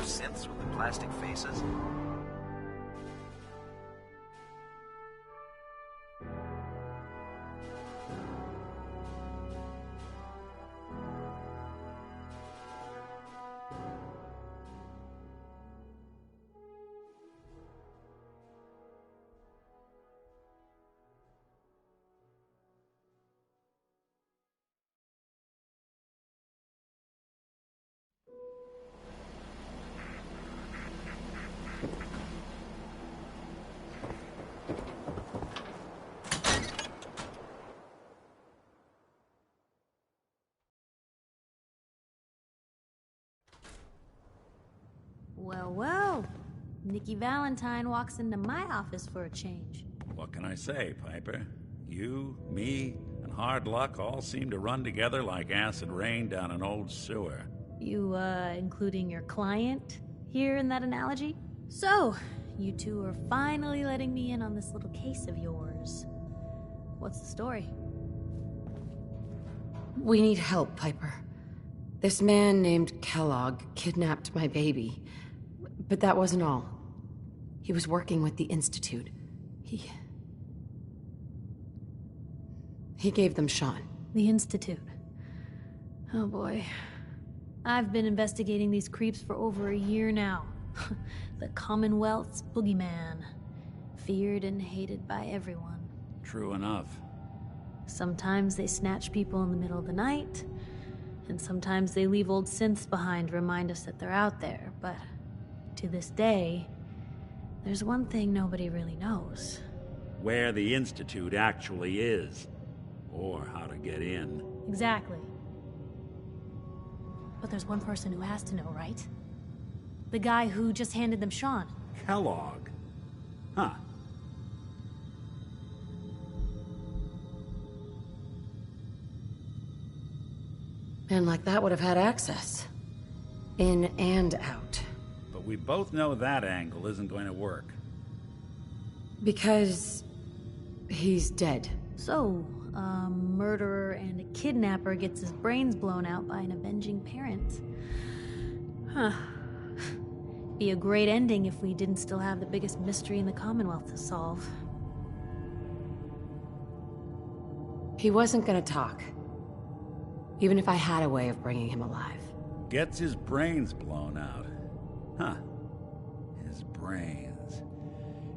those synths with the plastic faces? Well, well. Nikki Valentine walks into my office for a change. What can I say, Piper? You, me, and hard luck all seem to run together like acid rain down an old sewer. You, including your client here in that analogy? So, you two are finally letting me in on this little case of yours. What's the story? We need help, Piper. This man named Kellogg kidnapped my baby. But that wasn't all. He was working with the Institute. He gave them Sean. The Institute. Oh boy. I've been investigating these creeps for over a year now. The Commonwealth's boogeyman. Feared and hated by everyone. True enough. Sometimes they snatch people in the middle of the night, and sometimes they leave old synths behind to remind us that they're out there, but to this day, there's one thing nobody really knows. Where the Institute actually is. Or how to get in. Exactly. But there's one person who has to know, right? The guy who just handed them Sean. Kellogg. Huh. Men like that would have had access. In and out. But we both know that angle isn't going to work. Because he's dead. So, a murderer and a kidnapper gets his brains blown out by an avenging parent. Huh. Be a great ending if we didn't still have the biggest mystery in the Commonwealth to solve. He wasn't gonna talk. Even if I had a way of bringing him alive. Gets his brains blown out. Huh. His brains.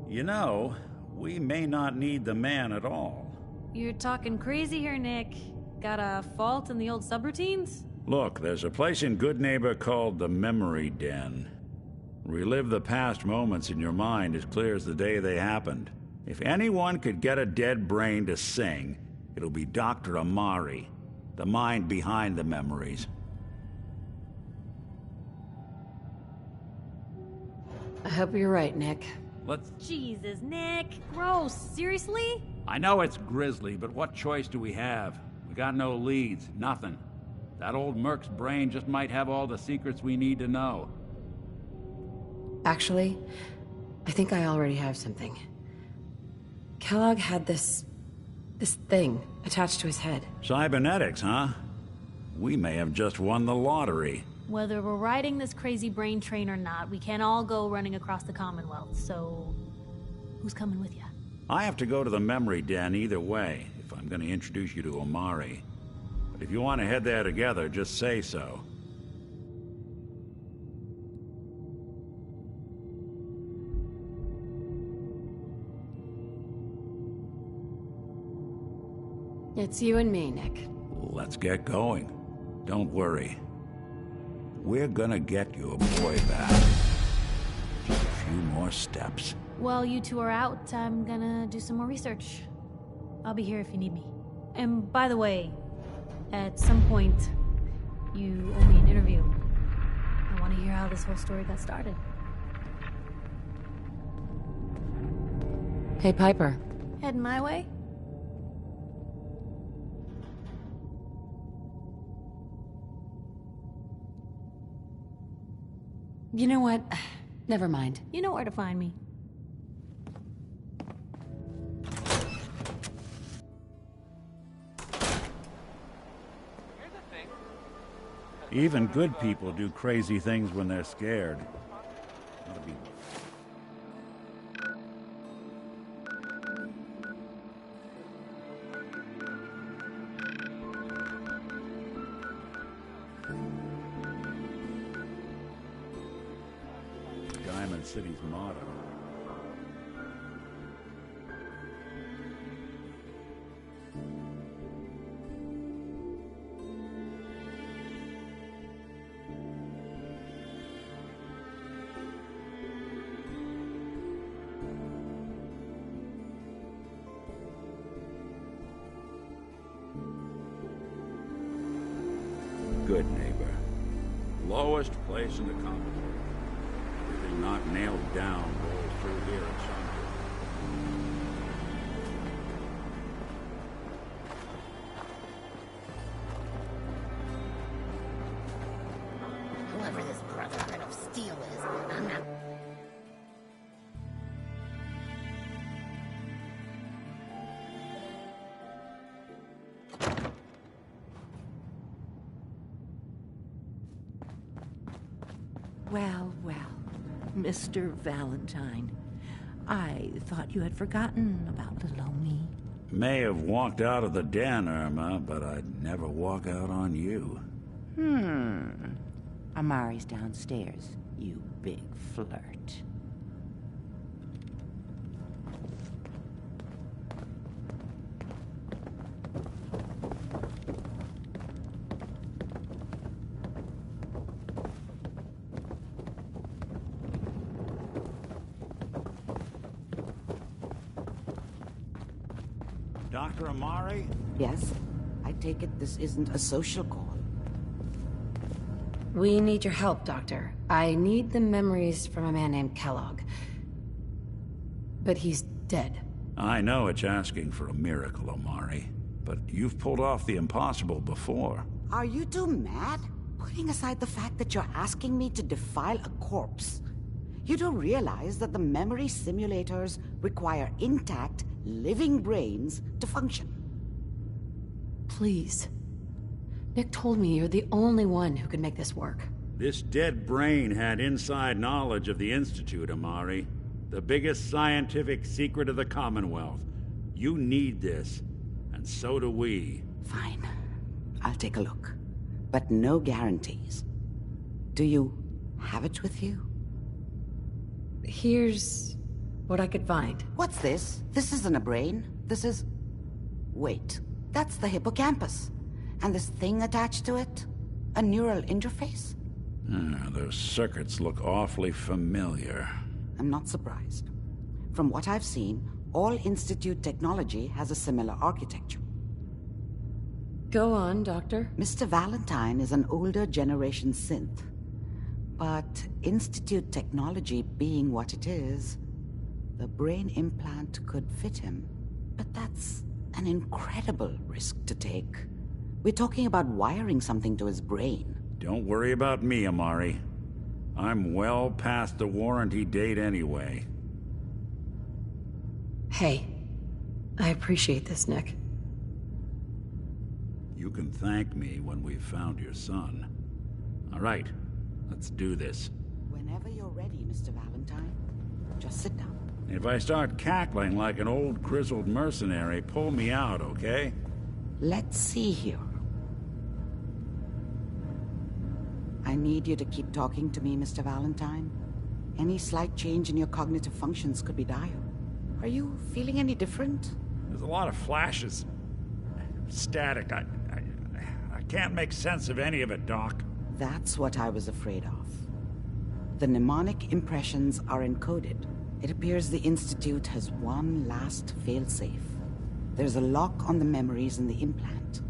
You know, we may not need the man at all. You're talking crazy here, Nick. Got a fault in the old subroutines? Look, there's a place in Goodneighbor called the Memory Den. Relive the past moments in your mind as clear as the day they happened. If anyone could get a dead brain to sing, it'll be Dr. Amari, the mind behind the memories. I hope you're right, Nick. Let's... Jesus, Nick. Gross. Seriously? I know it's grisly, but what choice do we have? We got no leads, nothing. That old Merc's brain just might have all the secrets we need to know. Actually, I think I already have something. Kellogg had this thing attached to his head. Cybernetics, huh? We may have just won the lottery. Whether we're riding this crazy brain train or not, we can't all go running across the Commonwealth, so... who's coming with you? I have to go to the Memory Den either way, if I'm going to introduce you to Amari. But if you want to head there together, just say so. It's you and me, Nick. Let's get going. Don't worry. We're gonna get your boy back. Just a few more steps. While you two are out, I'm gonna do some more research. I'll be here if you need me. And by the way, at some point, you owe me an interview. I want to hear how this whole story got started. Hey, Piper. Heading my way? You know what? Never mind. You know where to find me. Even good people do crazy things when they're scared. Ought to be... Diamond City's motto. Good neighbor. Lowest place in the company. Everything not nailed down rolls through here at Sunday. Whoever this Brotherhood of Steel is, I'm not... Well, well, Mr. Valentine. I thought you had forgotten about little old me. May have walked out of the den, Irma, but I'd never walk out on you. Amari's downstairs, you big flirt. Dr. Amari? Yes? I take it this isn't a social call. We need your help, Doctor. I need the memories from a man named Kellogg. But he's dead. I know it's asking for a miracle, Amari, but you've pulled off the impossible before. Are you two mad? Putting aside the fact that you're asking me to defile a corpse, you do realize that the memory simulators require intact, living brains to function. Please. Nick told me you're the only one who could make this work. This dead brain had inside knowledge of the Institute, Amari. The biggest scientific secret of the Commonwealth. You need this, and so do we. Fine. I'll take a look. But no guarantees. Do you have it with you? Here's what I could find. What's this? This isn't a brain. This is... Wait. That's the hippocampus. And this thing attached to it? A neural interface? Those circuits look awfully familiar. I'm not surprised. From what I've seen, all Institute technology has a similar architecture. Go on, Doctor. Mr. Valentine is an older generation synth. But Institute technology being what it is, the brain implant could fit him. But that's an incredible risk to take. We're talking about wiring something to his brain. Don't worry about me, Amari. I'm well past the warranty date anyway. Hey, I appreciate this, Nick. You can thank me when we've found your son. All right, let's do this. Whenever you're ready, Mr. Valentine. Just sit down. If I start cackling like an old grizzled mercenary, pull me out, okay? Let's see here. I need you to keep talking to me, Mr. Valentine. Any slight change in your cognitive functions could be dire. Are you feeling any different? There's a lot of flashes. Static. I can't make sense of any of it, Doc. That's what I was afraid of. The mnemonic impressions are encoded. It appears the Institute has one last failsafe. There's a lock on the memories in the implant.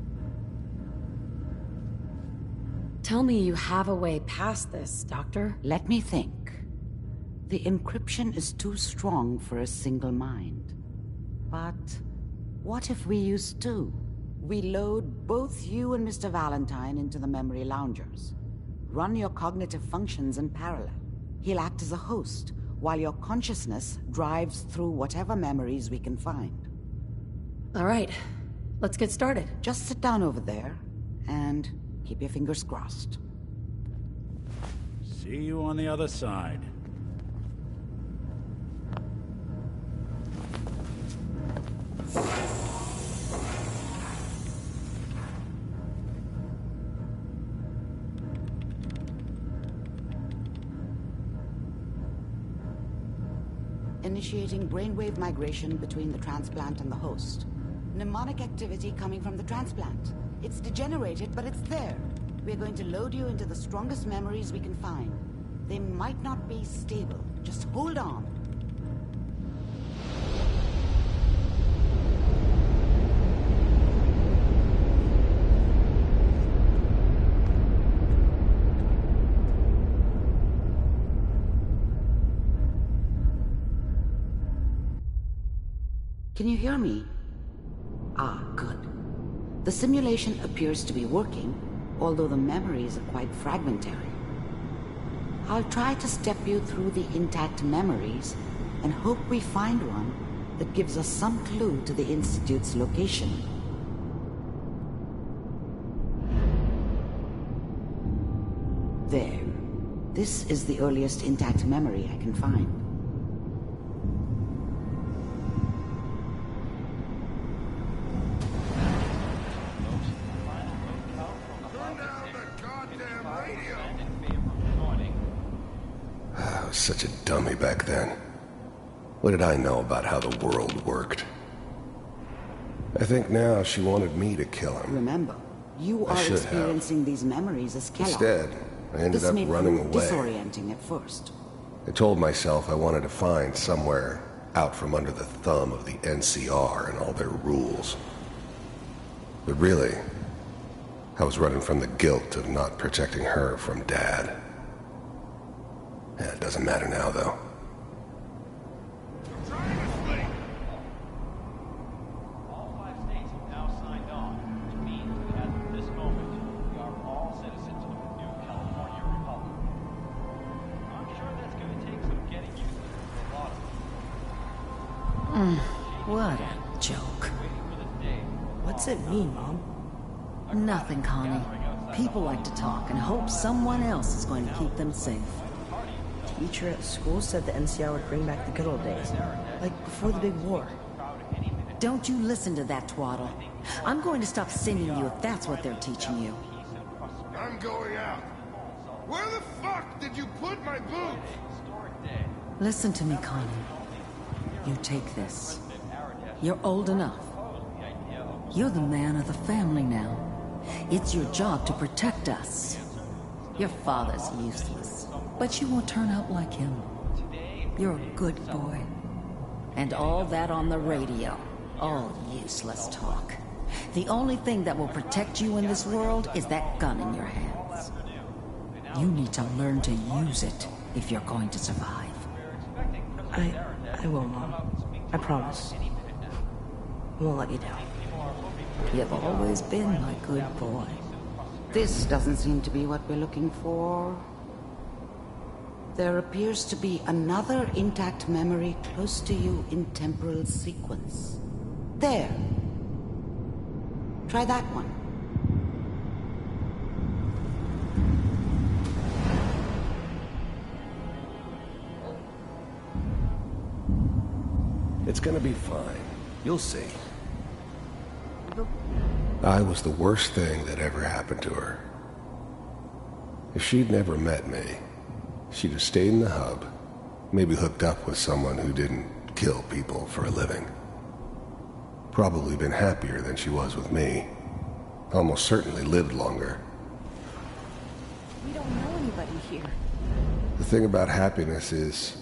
Tell me you have a way past this, Doctor. Let me think. The encryption is too strong for a single mind. But what if we use two? We load both you and Mr. Valentine into the memory loungers. Run your cognitive functions in parallel. He'll act as a host, while your consciousness drives through whatever memories we can find. All right, let's get started. Just sit down over there, and keep your fingers crossed. See you on the other side. Initiating brainwave migration between the transplant and the host. Mnemonic activity coming from the transplant. It's degenerated, but it's there. We're going to load you into the strongest memories we can find. They might not be stable. Just hold on. Can you hear me? Ah, good. The simulation appears to be working, although the memories are quite fragmentary. I'll try to step you through the intact memories and hope we find one that gives us some clue to the Institute's location. There. This is the earliest intact memory I can find. Such a dummy back then. What did I know about how the world worked? I think now she wanted me to kill him. Remember, you are experiencing these memories as Kellogg. Instead, I ended up running away. This may prove disorienting at first. I told myself I wanted to find somewhere out from under the thumb of the NCR and all their rules. But really, I was running from the guilt of not protecting her from Dad. Yeah, it doesn't matter now, though. All 5 states have now signed on, which means that as of this moment, we are all citizens of the new California Republic. I'm sure that's going to take some getting used to for a lot of them. What a joke. What's it mean, Mom? Nothing, Connie. People like to talk and hope someone else is going to keep them safe. Teacher at school said the NCR would bring back the good old days, like before the big war. Don't you listen to that twaddle. I'm going to stop singing you if that's what they're teaching you. I'm going out. Where the fuck did you put my boots? Listen to me, Connie. You take this. You're old enough. You're the man of the family now. It's your job to protect us. Your father's useless, but you won't turn out like him. You're a good boy. And all that on the radio, all useless talk. The only thing that will protect you in this world is that gun in your hands. You need to learn to use it if you're going to survive. I will, Mom. I promise. I won't let you down. You've always been my good boy. This doesn't seem to be what we're looking for. There appears to be another intact memory close to you in temporal sequence. There. Try that one. It's gonna be fine. You'll see. I was the worst thing that ever happened to her. If she'd never met me, she'd have stayed in the hub, maybe hooked up with someone who didn't kill people for a living. Probably been happier than she was with me. Almost certainly lived longer. We don't know anybody here. The thing about happiness is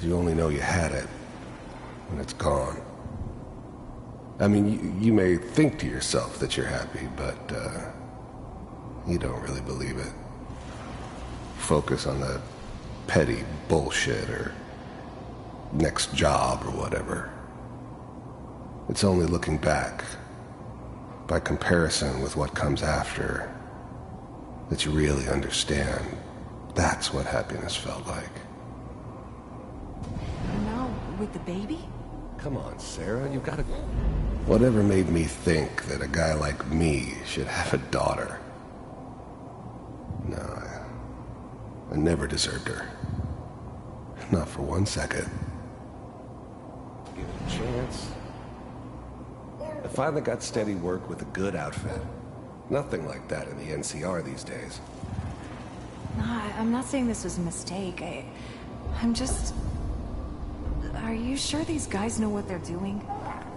you only know you had it when it's gone. I mean, you may think to yourself that you're happy, but you don't really believe it. Focus on the petty bullshit or next job or whatever. It's only looking back, by comparison with what comes after, that you really understand. That's what happiness felt like. Now, with the baby? Come on, Sarah, you gotta... Whatever made me think that a guy like me should have a daughter? No, I never deserved her. Not for 1 second. Give it a chance. I finally got steady work with a good outfit. Nothing like that in the NCR these days. No, I'm not saying this was a mistake. I'm just... Are you sure these guys know what they're doing?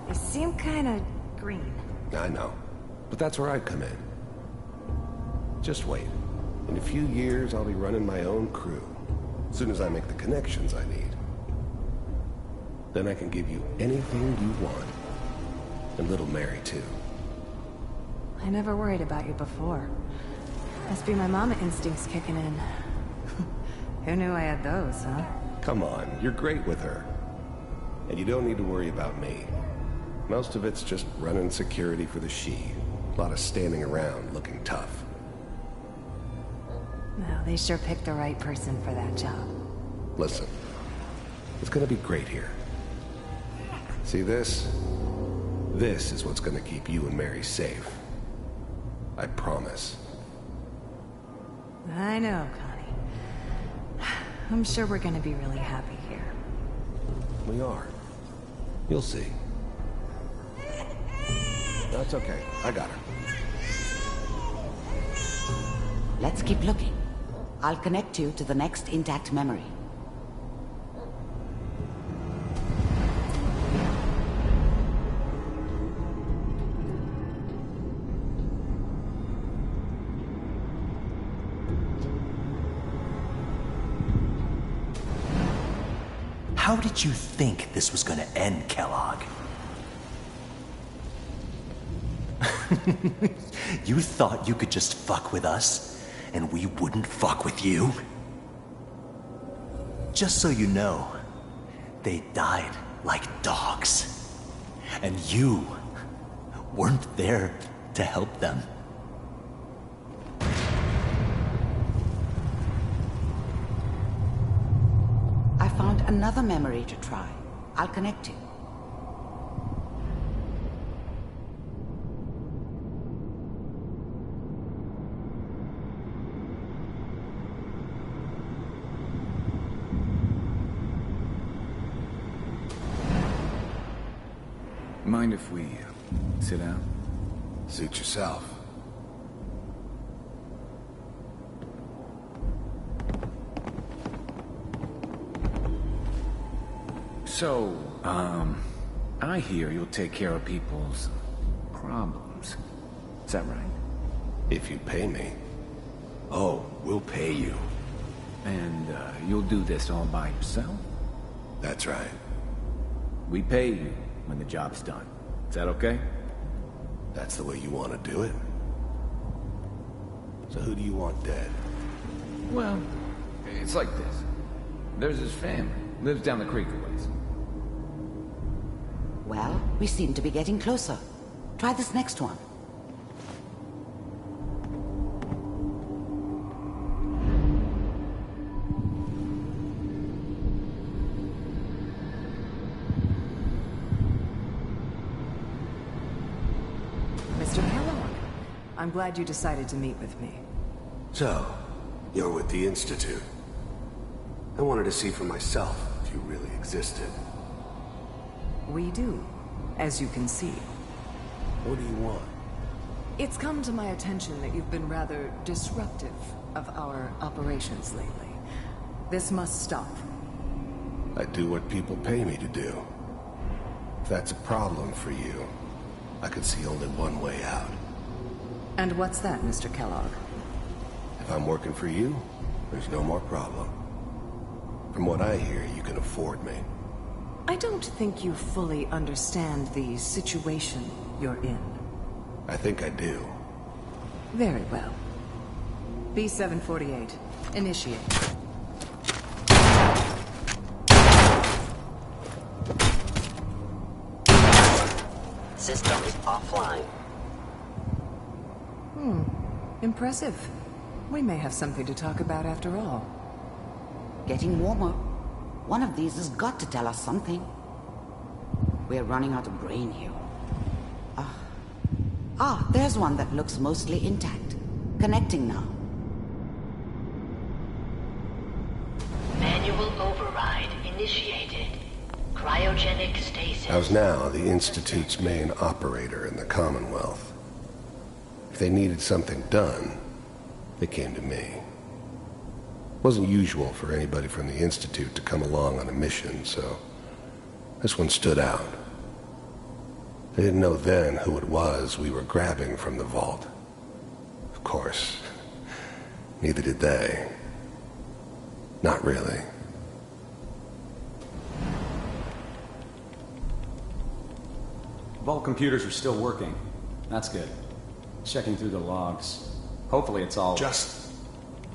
They seem kinda green. I know. But that's where I come in. Just wait. In a few years, I'll be running my own crew. As soon as I make the connections I need. Then I can give you anything you want. And little Mary, too. I never worried about you before. Must be my mama instincts kicking in. Who knew I had those, huh? Come on, you're great with her. And you don't need to worry about me. Most of it's just running security for the She. A lot of standing around looking tough. Well, they sure picked the right person for that job. Listen, it's gonna be great here. See this? This is what's gonna keep you and Mary safe. I promise. I know, Connie. I'm sure we're gonna be really happy here. We are. You'll see. That's okay. I got her. Let's keep looking. I'll connect you to the next intact memory. How did you think this was gonna end, Kellogg? You thought you could just fuck with us, and we wouldn't fuck with you? Just so you know, they died like dogs. And you weren't there to help them. I found another memory to try. I'll connect you. Mind if we sit down? Suit yourself. So, I hear you'll take care of people's problems. Is that right? If you pay me. Oh, we'll pay you. And, you'll do this all by yourself? That's right. We pay you when the job's done. Is that okay? That's the way you want to do it? So who do you want dead? Well, it's like this. There's his family. Lives down the creek a ways. Well, we seem to be getting closer. Try this next one. Mr. Kellogg, I'm glad you decided to meet with me. So, you're with the Institute. I wanted to see for myself if you really existed. We do, as you can see. What do you want? It's come to my attention that you've been rather disruptive of our operations lately. This must stop. I do what people pay me to do. If that's a problem for you, I could see only one way out. And what's that, Mr. Kellogg? If I'm working for you, there's no more problem. From what I hear, you can afford me. I don't think you fully understand the situation you're in. I think I do. Very well. B-748, initiate. Systems offline. Impressive. We may have something to talk about after all. Getting warmer. One of these has got to tell us something. We're running out of brain here. There's one that looks mostly intact. Connecting now. initiated. Cryogenic stasis. I was now the Institute's main operator in the Commonwealth. If they needed something done, they came to me. It wasn't usual for anybody from the Institute to come along on a mission, so this one stood out. They didn't know then who it was we were grabbing from the vault. Of course, neither did they. Not really. Vault computers are still working. That's good. Checking through the logs. Hopefully it's all... Just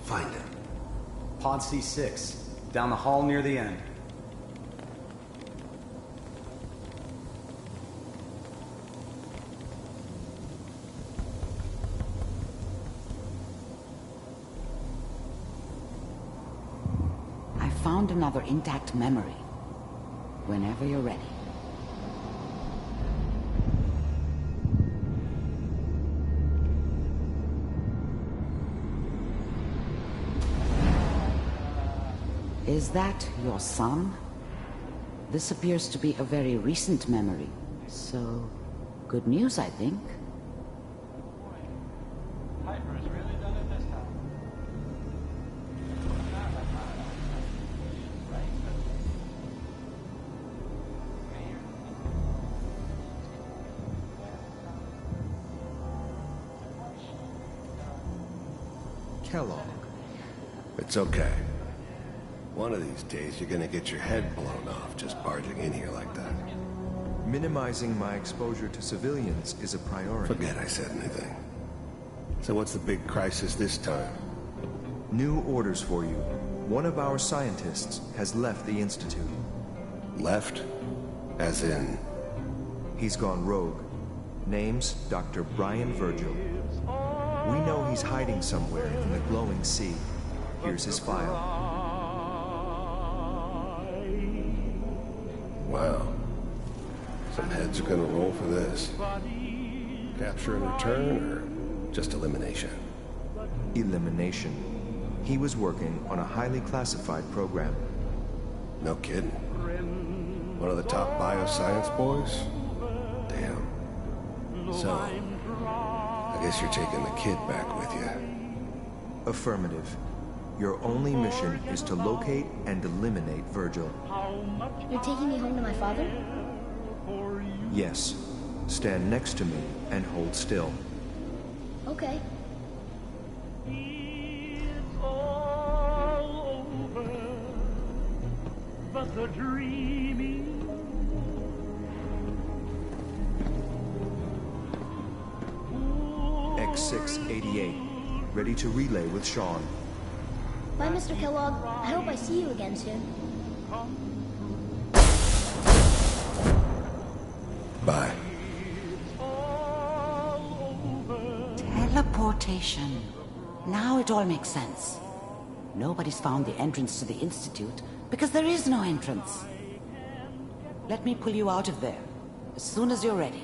find it. Pod C6. Down the hall near the end. I found another intact memory. Whenever you're ready. Is that your son? This appears to be a very recent memory, so good news, I think. Piper's really done it this time. Kellogg. It's okay. One of these days, you're gonna get your head blown off just barging in here like that. Minimizing my exposure to civilians is a priority. Forget I said anything. So what's the big crisis this time? New orders for you. One of our scientists has left the Institute. Left? As in? He's gone rogue. Name's Dr. Brian Virgil. We know he's hiding somewhere in the glowing sea. Here's his file. Wow. Some heads are gonna roll for this. Capture and return, or just elimination? Elimination. He was working on a highly classified program. No kidding. One of the top bioscience boys? Damn. So, I guess you're taking the kid back with you. Affirmative. Your only mission is to locate and eliminate Virgil. You're taking me home to my father? Yes. Stand next to me and hold still. Okay. But the dreaming X688, ready to relay with Sean. Bye, Mr. Kellogg. I hope I see you again soon. Bye. Teleportation. Now it all makes sense. Nobody's found the entrance to the Institute because there is no entrance. Let me pull you out of there as soon as you're ready.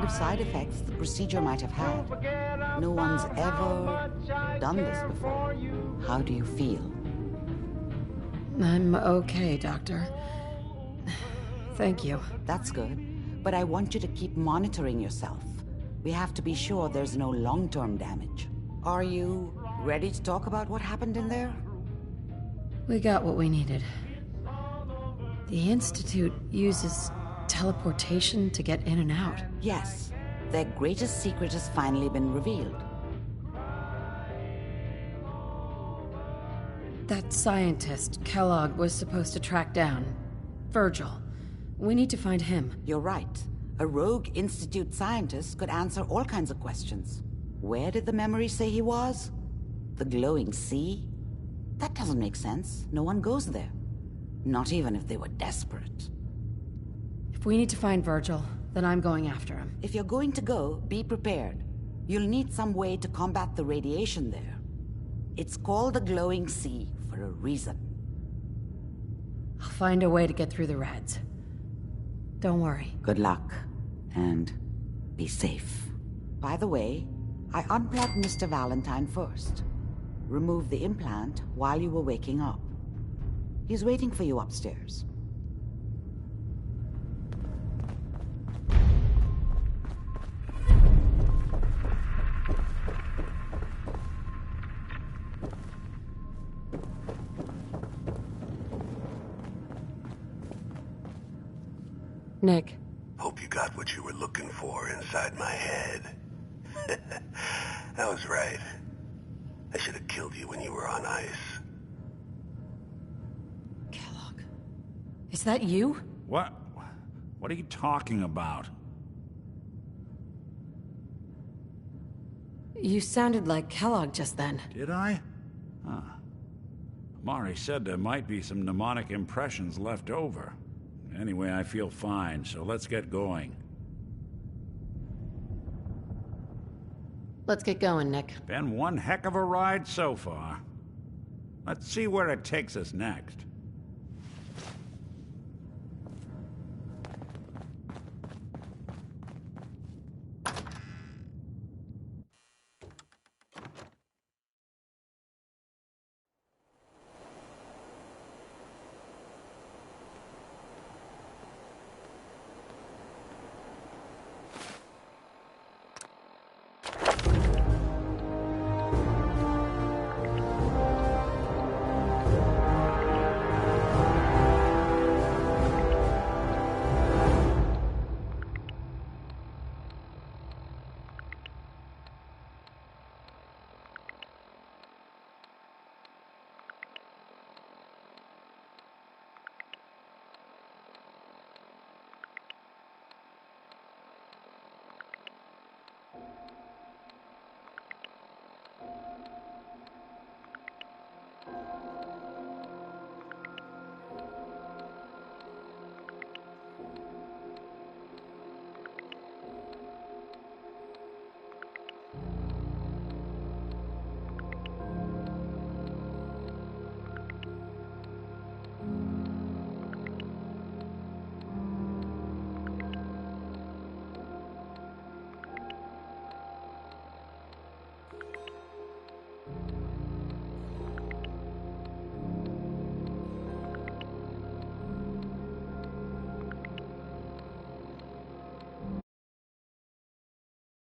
Side effects the procedure might have had. No one's ever done this before. How do you feel? I'm okay, Doctor. Thank you. That's good. But I want you to keep monitoring yourself. We have to be sure there's no long-term damage. Are you ready to talk about what happened in there? We got what we needed. The Institute uses teleportation to get in and out. Yes. Their greatest secret has finally been revealed. That scientist Kellogg was supposed to track down. Virgil. We need to find him. You're right. A rogue Institute scientist could answer all kinds of questions. Where did the memory say he was? The glowing sea? That doesn't make sense. No one goes there. Not even if they were desperate. If we need to find Virgil, Then I'm going after him. If you're going to go, be prepared. You'll need some way to combat the radiation there. It's called the glowing sea for a reason. I'll find a way to get through the rats. Don't worry. Good luck, and be safe. By the way, I unplugged Mr. Valentine first. Removed the implant while you were waking up. He's waiting for you upstairs. Nick. Hope you got what you were looking for inside my head. I was right. I should have killed you when you were on ice. Kellogg. Is that you? What? What are you talking about? You sounded like Kellogg just then. Did I? Huh. Mari said there might be some mnemonic impressions left over. Anyway, I feel fine, so let's get going. Let's get going, Nick. Been one heck of a ride so far. Let's see where it takes us next.